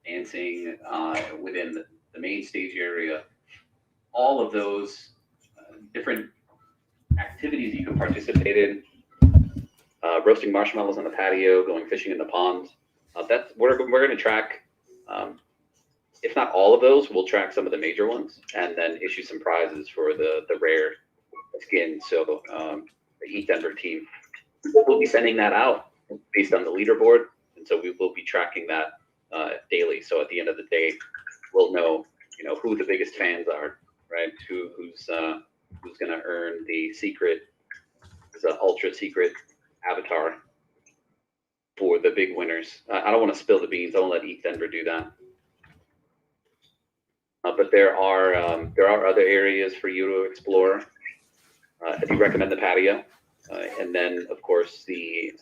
dancing within the main stage area, all of those different activities you can participate in, roasting marshmallows on the patio, going fishing in the pond. That's we're going to track. If not all of those, we'll track some of the major ones and then issue some prizes for the rare skin. So the ETH Denver team will be sending that out based on the leaderboard, and so we will be tracking that daily. So at the end of the day, we'll know who the biggest fans are, right? Who's going to earn the secret, the ultra secret avatar for the big winners. I don't want to spill the beans. I won't let ETH Denver do that. But there are other areas for you to explore. I do recommend the patio, and then of course the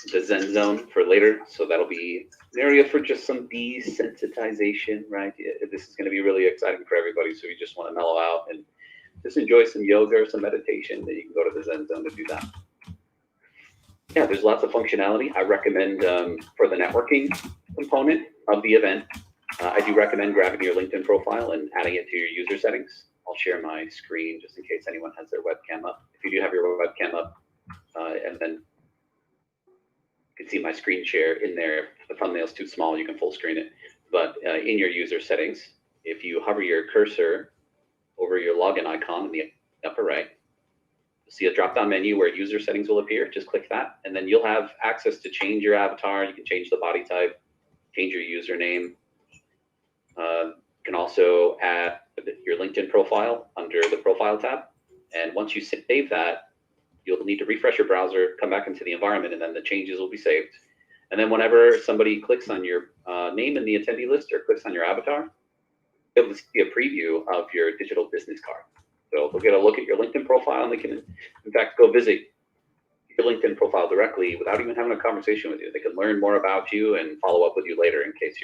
Zen zone for later. So that'll be an area for just some desensitization, right? This is going to be really exciting for everybody. So you just want to mellow out and just enjoy some yoga or some meditation. Then you can go to the Zen zone to do that. Yeah, there's lots of functionality. I recommend for the networking component of the event. I do recommend grabbing your LinkedIn profile and adding it to your user settings. I'll share my screen just in case anyone has their webcam up. If you do have your webcam up, and then you can see my screen share in there. If the thumbnail's too small, you can full screen it. But in your user settings, if you hover your cursor over your login icon in the upper right, you'll see a drop-down menu where user settings will appear. Just click that, and then you'll have access to change your avatar. You can change the body type, change your username. You can also add your LinkedIn profile under the profile tab. And once you save that, you'll need to refresh your browser, come back into the environment, and then the changes will be saved. And then whenever somebody clicks on your name in the attendee list or clicks on your avatar, you'll be able to see a preview of your digital business card. So they'll get a look at your LinkedIn profile, and they can, in fact, go visit your LinkedIn profile directly without even having a conversation with you. They can learn more about you and follow up with you later in case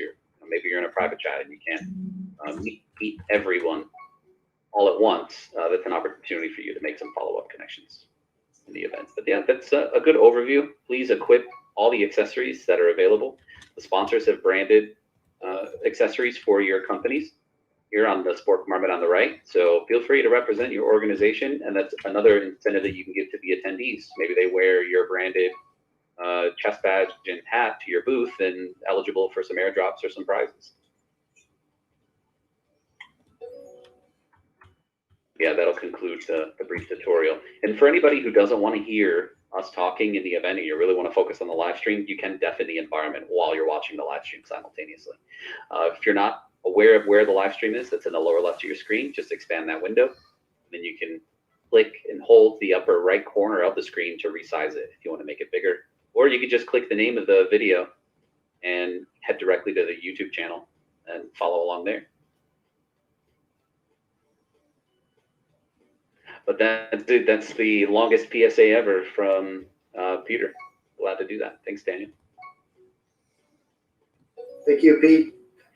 maybe you're in a private chat and you can't meet everyone all at once. That's an opportunity for you to make some follow-up connections in the event. But yeah, that's a good overview. Please equip all the accessories that are available. The sponsors have branded accessories for your companies here on the sport marmot on the right. So feel free to represent your organization, and that's another incentive that you can give to the attendees. Maybe they wear your branded chest badge and hat to your booth and eligible for some airdrops or some prizes. Yeah, that'll conclude the brief tutorial. And for anybody who doesn't want to hear us talking in the event and you really want to focus on the live stream, you can deafen the environment while you're watching the live stream simultaneously. If you're not aware of where the live stream is, that's in the lower left of your screen, just expand that window. And then you can click and hold the upper right corner of the screen to resize it if you want to make it bigger. Or you could just click the name of the video and head directly to the YouTube channel and follow along there. But that's the longest PSA ever from Peter. Glad to do that. Thanks, Daniel. Thank you, Pete.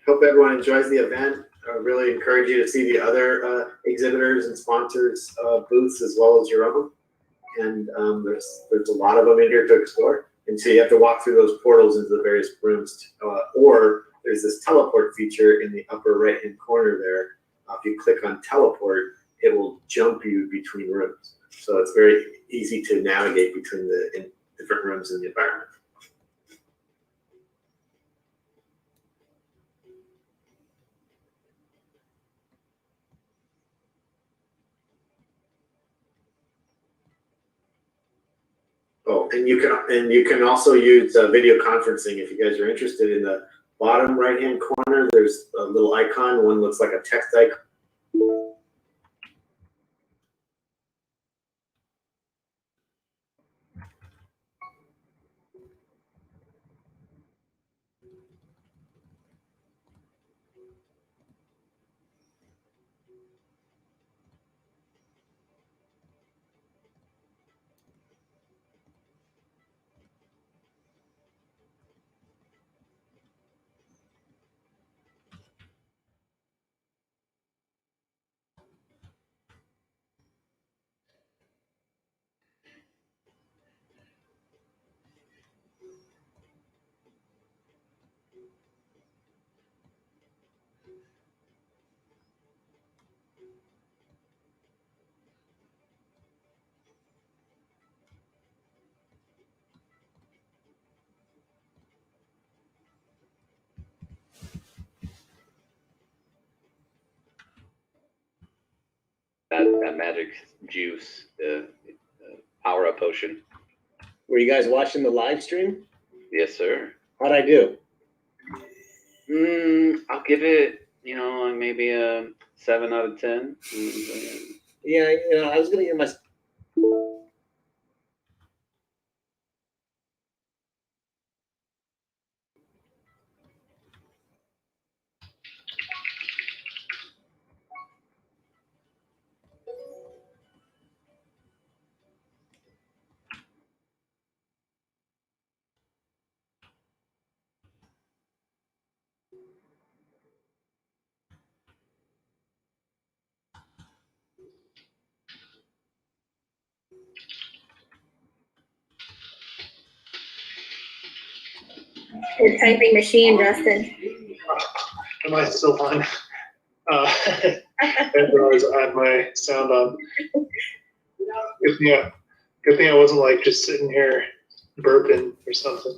Hope everyone enjoys the event. I really encourage you to see the other exhibitors and sponsors booths as well as your own. And there's a lot of them in here to explore. And so you have to walk through those portals into the various rooms, or there's this teleport feature in the upper right-hand corner there. If you click on teleport, it will jump you between rooms. So it's very easy to navigate between the different rooms in the environment. Oh, and you can also use video conferencing if you guys are interested. In the bottom right-hand corner, there's a little icon. One looks like a text icon. that magic juice, the power up potion. Were you guys watching the live stream? Yes, sir. How'd I do? I'll give it, maybe a 7 out of 10. Yeah, I was gonna give my. Your typing machine, Justin. Am I still on? I always add my sound on. Good thing I wasn't like just sitting here burping or something.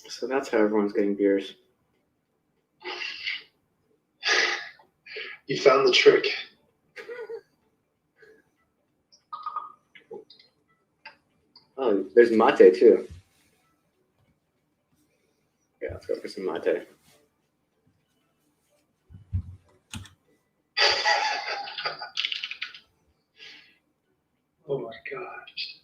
So that's how everyone's getting beers. You found the trick. Oh, there's mate too. Yeah, let's go for some mate. Oh my gosh.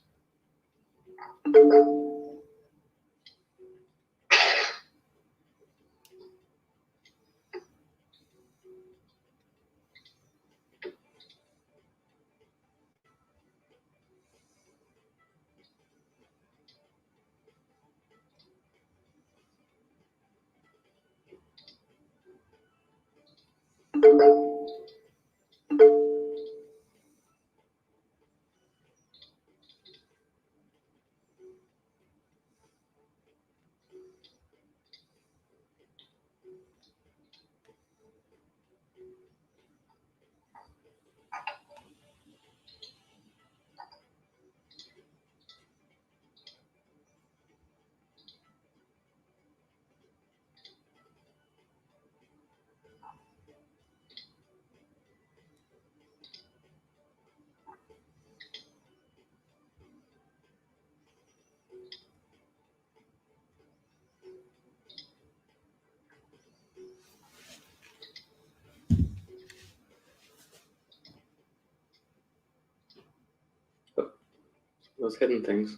Those hidden things.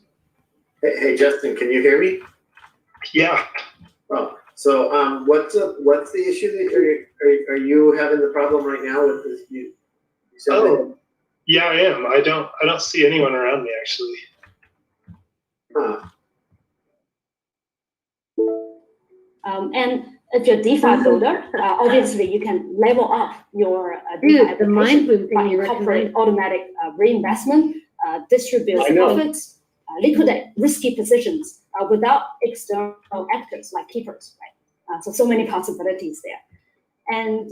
Hey, Justin, can you hear me? Yeah. Oh, so what's the issue that are you having the problem right now with this? You said Oh, yeah, I am. I don't see anyone around me actually. And if you're DeFi builder, obviously you can level up your Dude, the mind boom thing you incorporate recommend. automatic reinvestment, distribute profits, liquidate risky positions without external actors like keepers, right? So many possibilities there. And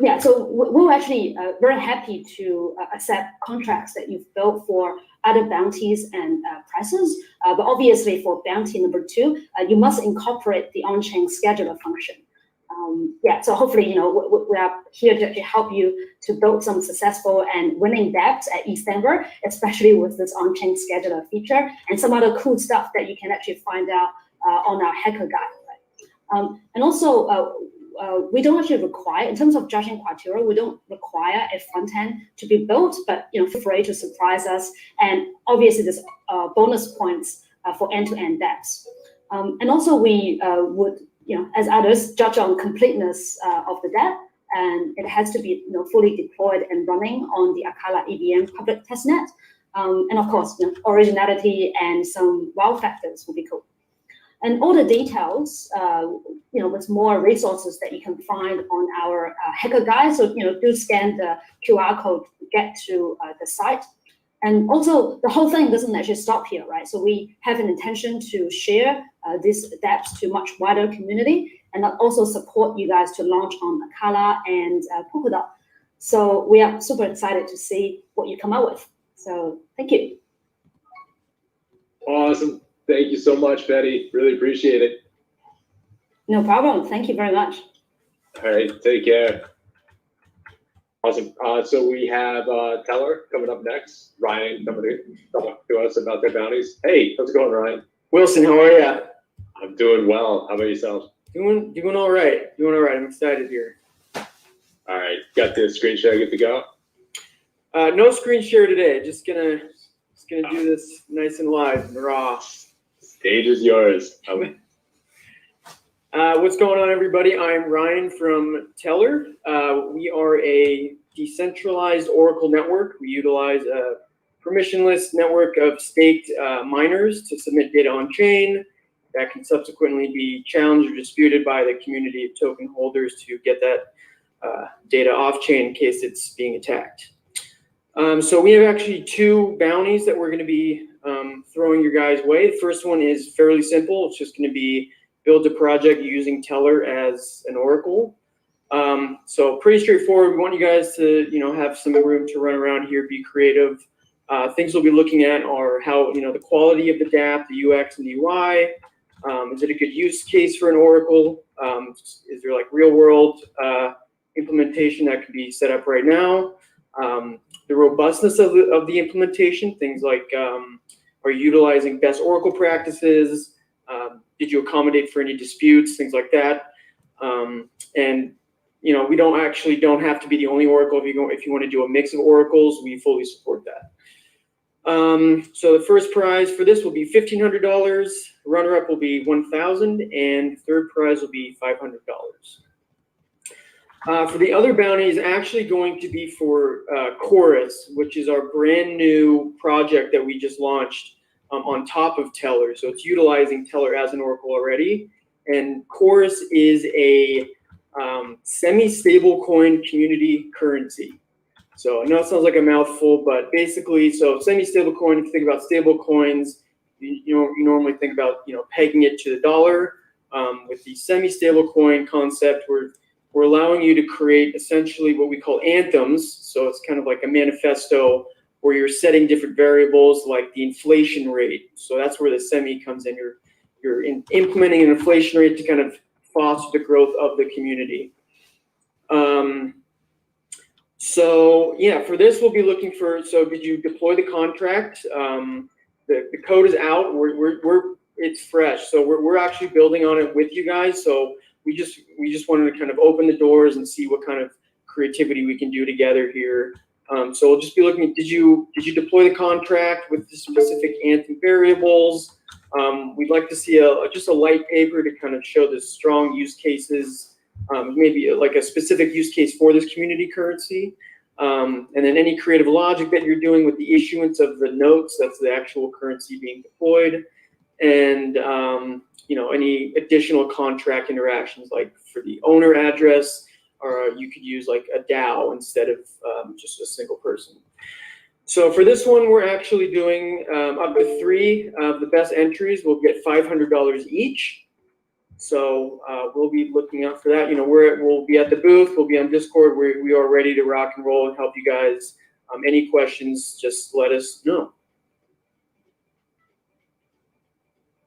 yeah, so we're actually very happy to accept contracts that you've built for other bounties and prices. But obviously for bounty number 2, you must incorporate the on-chain scheduler function. Yeah, so hopefully, we are here to help you to build some successful and winning dApps at ETH Denver, especially with this on-chain scheduler feature and some other cool stuff that you can actually find out on our hacker guide. Right? And also, we don't actually require, in terms of judging criteria, we don't require a front end to be built, but feel free to surprise us. And obviously, there's bonus points for end-to-end dApps. And also, we would, as others, judge on completeness of the dApp, and it has to be fully deployed and running on the Akala EVM public testnet. And of course, originality and some wow factors will be cool. And all the details, with more resources that you can find on our hacker guide. So, do scan the QR code to get to the site. And also, the whole thing doesn't actually stop here, right? So we have an intention to share these dApps to much wider community, and also support you guys to launch on Akala and Polkadot. So we are super excited to see what you come out with. So thank you. Awesome. Thank you so much, Betty. Really appreciate it. No problem. Thank you very much. All right, take care. Awesome. So we have Teller coming up next. Ryan coming to talk to us about their bounties. Hey, how's it going, Ryan? Wilson, how are ya? I'm doing well. How about yourself? Doing all right. Doing all right. I'm excited here. All right, got the screen share good to go? No screen share today. Just gonna do this nice and live and raw. Stage is yours. What's going on, everybody? I'm Ryan from Teller. We are a decentralized Oracle network. We utilize a permissionless network of staked miners to submit data on chain that can subsequently be challenged or disputed by the community of token holders to get that data off chain in case it's being attacked. So we have actually two bounties that we're going to be throwing your guys' way. The first one is fairly simple. It's just going to be build a project using Teller as an Oracle. So pretty straightforward. We want you guys to, have some room to run around here, be creative. Things we'll be looking at are how, the quality of the dApp, the UX and the UI. Is it a good use case for an Oracle? Is there like real world implementation that can be set up right now? The robustness of the implementation, things like are you utilizing best Oracle practices? Did you accommodate for any disputes, things like that? And we don't have to be the only Oracle. If you want to do a mix of Oracles, we fully support that. So the first prize for this will be $1,500. Runner-up will be $1,000, and third prize will be $500. For the other bounty is actually going to be for Chorus, which is our brand new project that we just launched on top of Teller. So it's utilizing Teller as an Oracle already. And Chorus is a semi-stable coin community currency. So I know it sounds like a mouthful, but basically, so semi-stable coin, if you think about stable coins, you normally think about, pegging it to the dollar. With the semi-stable coin concept, we're allowing you to create essentially what we call anthems. So it's kind of like a manifesto where you're setting different variables like the inflation rate. So that's where the semi comes in. You're implementing an inflation rate to kind of foster the growth of the community. So yeah, for this we'll be looking for. So did you deploy the contract? The code is out. It's fresh. So we're actually building on it with you guys. So we just wanted to kind of open the doors and see what kind of creativity we can do together here. So we'll just be looking at, did you deploy the contract with the specific anthem variables? We'd like to see just a light paper to kind of show the strong use cases, maybe like a specific use case for this community currency. And then any creative logic that you're doing with the issuance of the notes, that's the actual currency being deployed. And any additional contract interactions, like for the owner address, or you could use like a DAO instead of just a single person. So for this one, we're actually doing up to 3 of the best entries will get $500 each. So we'll be looking out for that. We'll be at the booth. We'll be on Discord. We are ready to rock and roll and help you guys. Any questions, just let us know.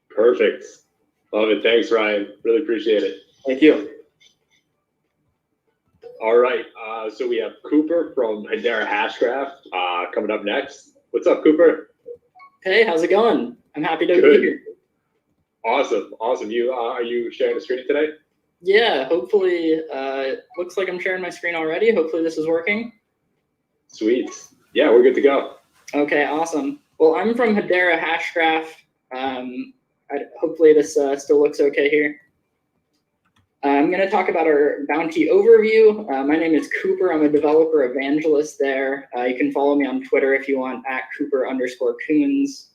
Perfect. Love it. Thanks, Ryan. Really appreciate it. Thank you. All right. So we have Cooper from Hedera Hashgraph coming up next. What's up, Cooper? Hey, how's it going? I'm happy to Good. be here. Awesome. You are you sharing the screen today? Yeah, hopefully, looks like I'm sharing my screen already. Hopefully this is working. Sweet. Yeah, we're good to go. Okay, awesome. Well, I'm from Hedera Hashgraph. Hopefully this still looks okay here. I'm going to talk about our Bounty overview. My name is Cooper. I'm a developer evangelist there. You can follow me on Twitter if you want, at Cooper_Coons.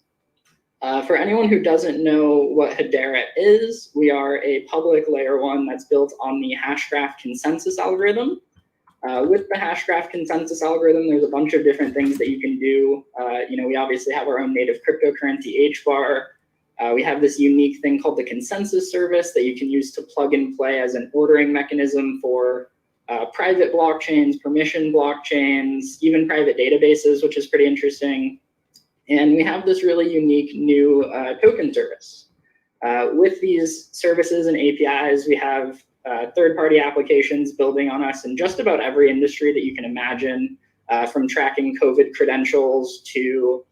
For anyone who doesn't know what Hedera is, we are a public layer 1 that's built on the Hashgraph consensus algorithm. With the Hashgraph consensus algorithm, there's a bunch of different things that you can do. We obviously have our own native cryptocurrency HBAR. We have this unique thing called the consensus service that you can use to plug and play as an ordering mechanism for private blockchains, permission blockchains, even private databases, which is pretty interesting. And we have this really unique new token service. With these services and APIs, we have third-party applications building on us in just about every industry that you can imagine, from tracking COVID credentials to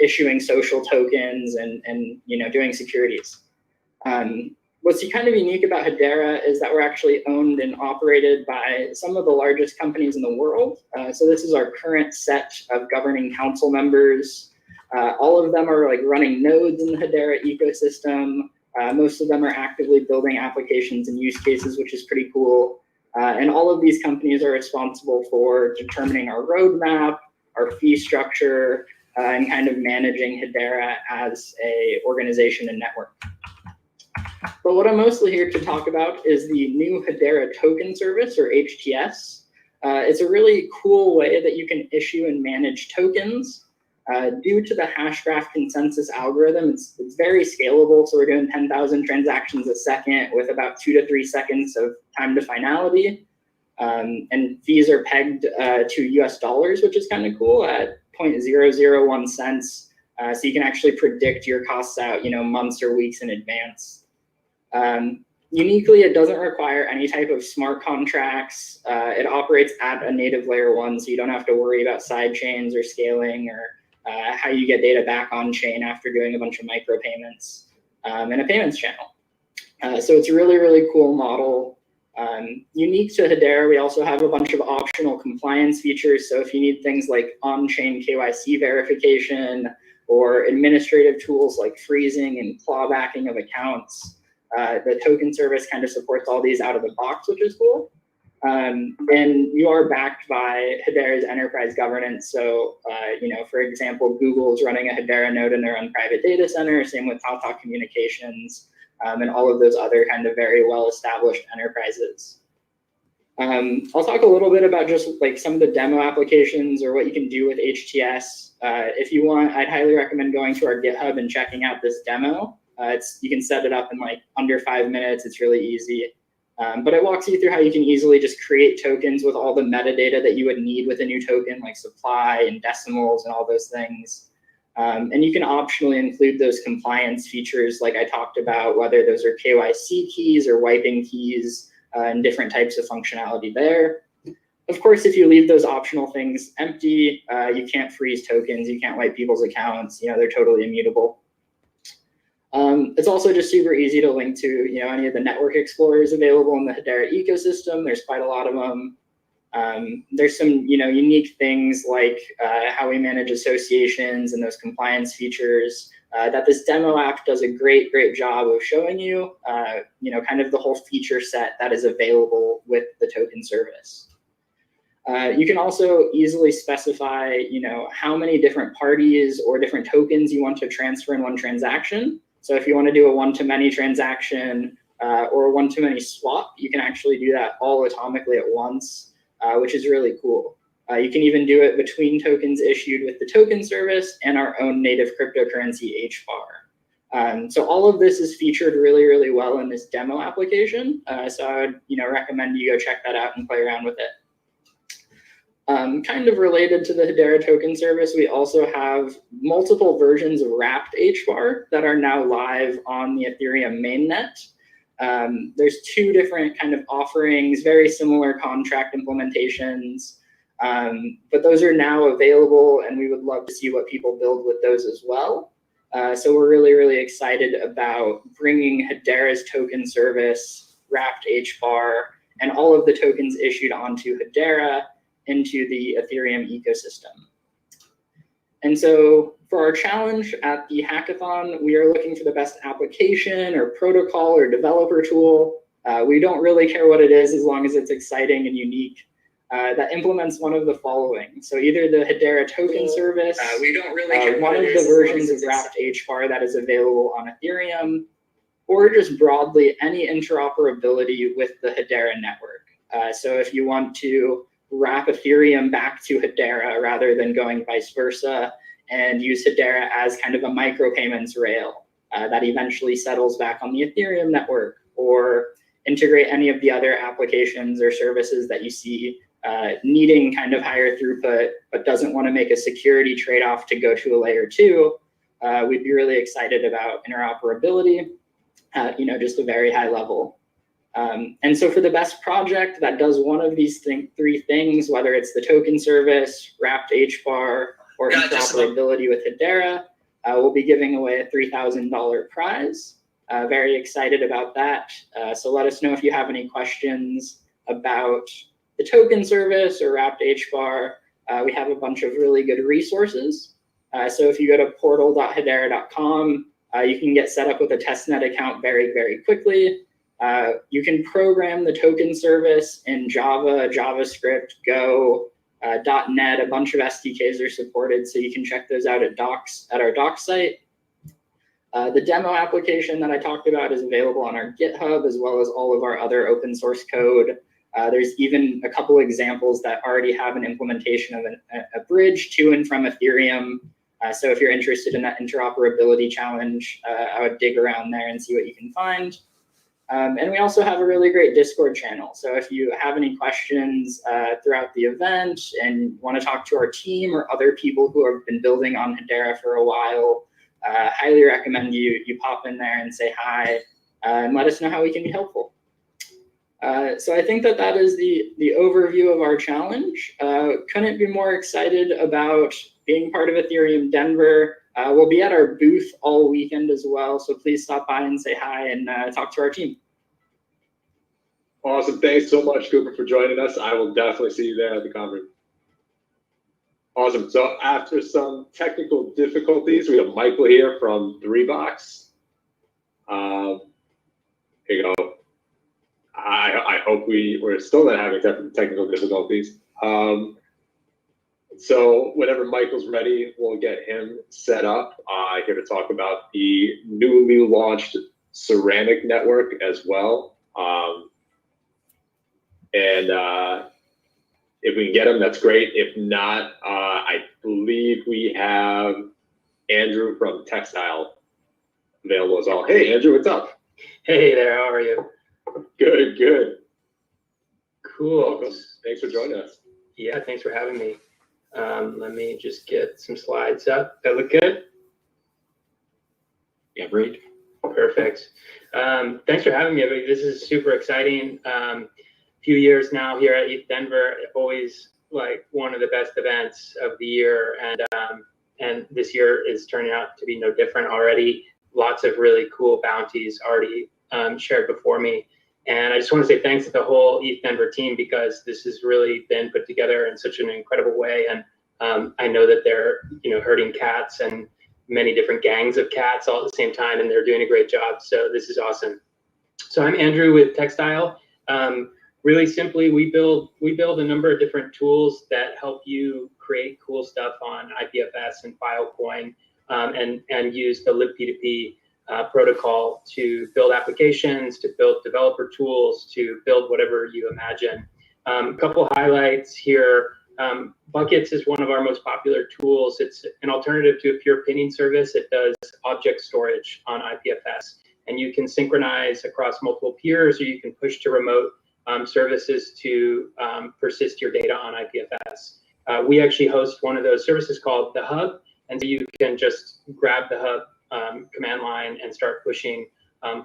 issuing social tokens and doing securities. What's kind of unique about Hedera is that we're actually owned and operated by some of the largest companies in the world. So this is our current set of governing council members. All of them are like running nodes in the Hedera ecosystem. Most of them are actively building applications and use cases, which is pretty cool. And all of these companies are responsible for determining our roadmap, our fee structure, and kind of managing Hedera as a organization and network. But what I'm mostly here to talk about is the new Hedera token service, or HTS. It's a really cool way that you can issue and manage tokens. Due to the Hashgraph consensus algorithm, it's very scalable. So we're doing 10,000 transactions a second with about 2 to 3 seconds of time to finality. And fees are pegged to US dollars, which is kind of cool, at 0.001 cents. So you can actually predict your costs out, months or weeks in advance. Uniquely, it doesn't require any type of smart contracts. It operates at a native layer 1, so you don't have to worry about side chains or scaling or how you get data back on chain after doing a bunch of micropayments, and a payments channel. So it's a really, really cool model. Unique to Hedera, we also have a bunch of optional compliance features. So if you need things like on-chain KYC verification or administrative tools like freezing and clawbacking of accounts, the token service kind of supports all these out of the box, which is cool. And you are backed by Hedera's enterprise governance. So, for example, Google is running a Hedera node in their own private data center, same with Tata Communications, and all of those other kind of very well-established enterprises. I'll talk a little bit about just like some of the demo applications or what you can do with HTS. If you want, I'd highly recommend going to our GitHub and checking out this demo. You can set it up in like under 5 minutes. It's really easy. But it walks you through how you can easily just create tokens with all the metadata that you would need with a new token, like supply and decimals and all those things. And you can optionally include those compliance features like I talked about, whether those are KYC keys or wiping keys, and different types of functionality there. Of course, if you leave those optional things empty, you can't freeze tokens, you can't wipe people's accounts, they're totally immutable. It's also just super easy to link to any of the network explorers available in the Hedera ecosystem. There's quite a lot of them. There's some unique things like how we manage associations and those compliance features that this demo app does a great job of showing you. Kind of the whole feature set that is available with the token service. You can also easily specify how many different parties or different tokens you want to transfer in one transaction. So if you want to do a one-to-many transaction or a one-to-many swap, you can actually do that all atomically at once, which is really cool. You can even do it between tokens issued with the token service and our own native cryptocurrency HBAR. So all of this is featured really well in this demo application. So I would recommend you go check that out and play around with it. Kind of related to the Hedera token service, we also have multiple versions of wrapped HBAR that are now live on the Ethereum mainnet. There's 2 different kind of offerings, very similar contract implementations, but those are now available, and we would love to see what people build with those as well. So we're really excited about bringing Hedera's token service, wrapped HBAR, and all of the tokens issued onto Hedera into the Ethereum ecosystem. And so for our challenge at the hackathon, we are looking for the best application or protocol or developer tool We don't really care what it is as long as it's exciting and unique. That implements one of the following. So either the Hedera token service, one of the versions of wrapped HBAR that is available on Ethereum, or just broadly any interoperability with the Hedera network. So if you want to wrap Ethereum back to Hedera rather than going vice versa, and use Hedera as kind of a micropayments rail that eventually settles back on the Ethereum network, or integrate any of the other applications or services that you see needing kind of higher throughput, but doesn't want to make a security trade-off to go to a layer 2, we'd be really excited about interoperability at just a very high level. And so for the best project that does one of these three things, whether it's the token service, wrapped HBAR, or interoperability with Hedera, we'll be giving away a $3,000 prize. Very excited about that. So let us know if you have any questions about the token service or wrapped HBAR. We have a bunch of really good resources. So if you go to portal.hedera.com, you can get set up with a testnet account very, very quickly. You can program the token service in Java, JavaScript, Go, .NET. A bunch of SDKs are supported, so you can check those out at our docs site. The demo application that I talked about is available on our GitHub, as well as all of our other open source code. There's even a couple examples that already have an implementation of a bridge to and from Ethereum. So if you're interested in that interoperability challenge, I would dig around there and see what you can find. And we also have a really great Discord channel. So if you have any questions throughout the event and want to talk to our team or other people who have been building on Hedera for a while, highly recommend you pop in there and say hi and let us know how we can be helpful. So I think that is the overview of our challenge. Couldn't be more excited about being part of Ethereum Denver. We'll be at our booth all weekend as well, so please stop by and say hi and talk to our team. Awesome. Thanks so much, Cooper, for joining us. I will definitely see you there at the conference. Awesome. So after some technical difficulties, we have Michael here from 3Box. Here you go. I hope we're still not having technical difficulties. So whenever Michael's ready, we'll get him set up here to talk about the newly launched Ceramic network as well. If we can get him, that's great. If not, I believe we have Andrew from Textile available as well. Hey, Andrew, what's up? Hey there, how are you? Good, good. Cool. Welcome. Thanks for joining us. Yeah, thanks for having me. Let me just get some slides up. That look good? Yeah, great. Perfect. Thanks for having me, everybody. This is super exciting. Few years now here at ETH Denver, always like one of the best events of the year, and this year is turning out to be no different already. Lots of really cool bounties already shared before me. And I just want to say thanks to the whole ETH Denver team, because this has really been put together in such an incredible way. And I know that they're herding cats and many different gangs of cats all at the same time, and they're doing a great job. So this is awesome. So I'm Andrew with Textile. Really simply, we build a number of different tools that help you create cool stuff on IPFS and Filecoin, and use the libp2p protocol to build applications, to build developer tools, to build whatever you imagine. A couple highlights here. Buckets is one of our most popular tools. It's an alternative to a pure pinning service. It does object storage on IPFS, and you can synchronize across multiple peers, or you can push to remote services to persist your data on IPFS. We actually host one of those services called the Hub, and so you can just grab the Hub command line and start pushing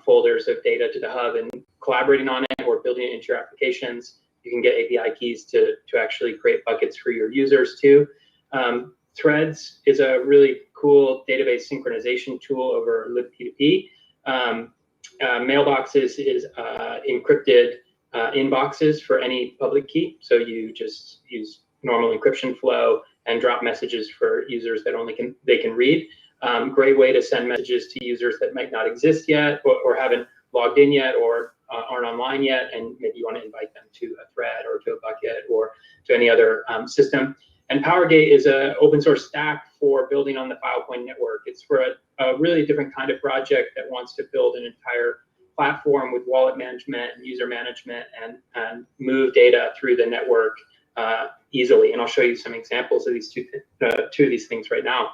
folders of data to the Hub and collaborating on it or building it into your applications. You can get API keys to actually create buckets for your users too. Threads is a really cool database synchronization tool over libp2p. Mailboxes is encrypted inboxes for any public key. So you just use normal encryption flow and drop messages for users that they can read. Great way to send messages to users that might not exist yet, or haven't logged in yet, or aren't online yet, and maybe you want to invite them to a thread or to a bucket or to any other system. And PowerGate is an open source stack for building on the Filecoin network. It's for a really different kind of project that wants to build an entire platform with wallet management and user management and move data through the network easily. And I'll show you some examples of these two of these things right now.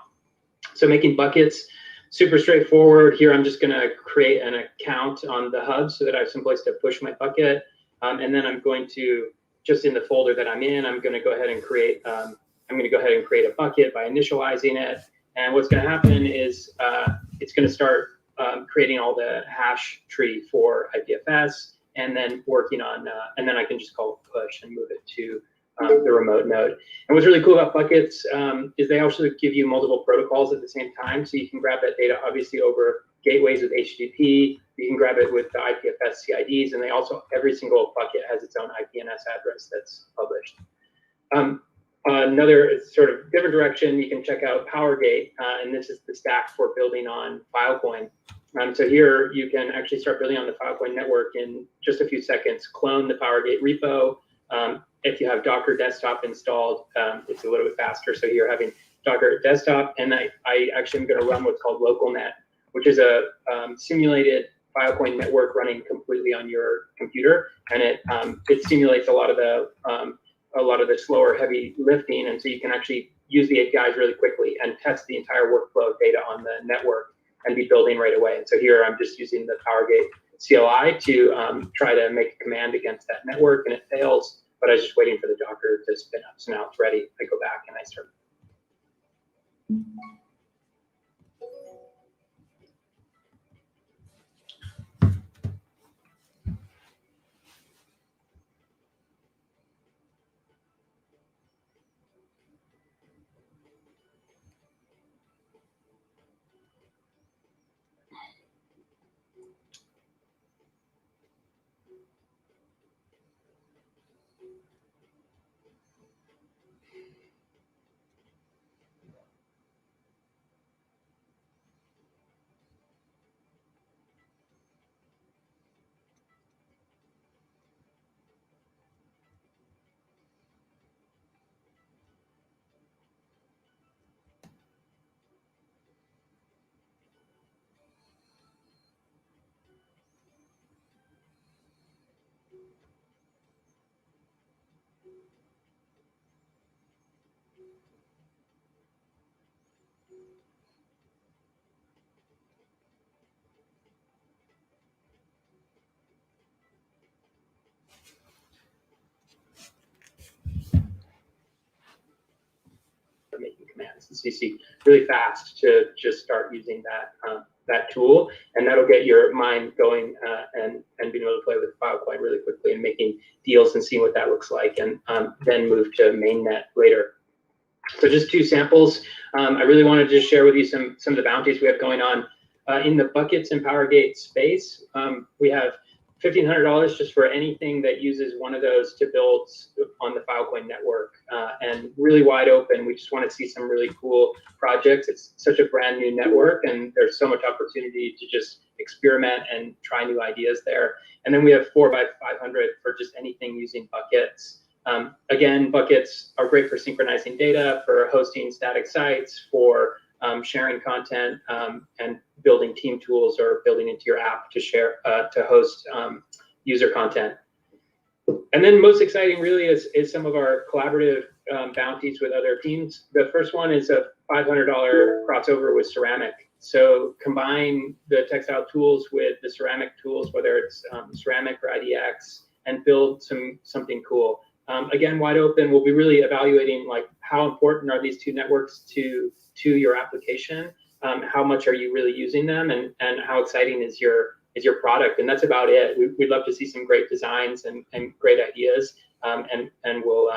So making buckets, super straightforward. Here I'm just going to create an account on the hub so that I have some place to push my bucket. And then I'm going to, just in the folder that I'm in, I'm going to go ahead and create a bucket by initializing it. And what's going to happen is it's going to start creating all the hash tree for IPFS, and then working on, and then I can just call it push and move it to the remote node. And what's really cool about buckets is they also give you multiple protocols at the same time. So you can grab that data obviously over gateways with HTTP, you can grab it with the IPFS CIDs, and they also, every single bucket has its own IPNS address that's published. Another sort of different direction, you can check out PowerGate, and this is the stack for building on Filecoin. So here you can actually start building on the Filecoin network in just a few seconds. Clone the PowerGate repo. If you have Docker Desktop installed, it's a little bit faster. So here having Docker Desktop, and I actually am going to run what's called LocalNet, which is a simulated Filecoin network running completely on your computer, and it simulates a lot of the slower, heavy lifting, and so you can actually use the APIs really quickly and test the entire workflow of data on the network and be building right away. And so here I'm just using the PowerGate CLI to try to make a command against that network, and it fails, but I was just waiting for the Docker to spin up. So now it's ready. I go back and I start. Making commands. It's easy, really fast to just start using that tool, and that'll get your mind going and being able to play with Filecoin really quickly and making deals and seeing what that looks like, and then move to mainnet later. So just two samples. I really wanted to just share with you some of the bounties we have going on in the buckets and PowerGate space. We have $1,500 just for anything that uses one of those to build on the Filecoin network, and really wide open. We just want to see some really cool projects. It's such a brand new network, and there's so much opportunity to just experiment and try new ideas there. And then we have 4 by 500 for just anything using buckets. Again, buckets are great for synchronizing data, for hosting static sites, for sharing content, and building team tools or building into your app to share, to host user content. And then most exciting really is some of our collaborative bounties with other teams. The first one is a $500 crossover with ceramic. So combine the textile tools with the ceramic tools, whether it's ceramic or IDX, and build something cool. Again, wide open. We'll be really evaluating like how important are these two networks to your application, how much are you really using them, and how exciting is your product. And that's about it. We'd love to see some great designs and great ideas, and we'll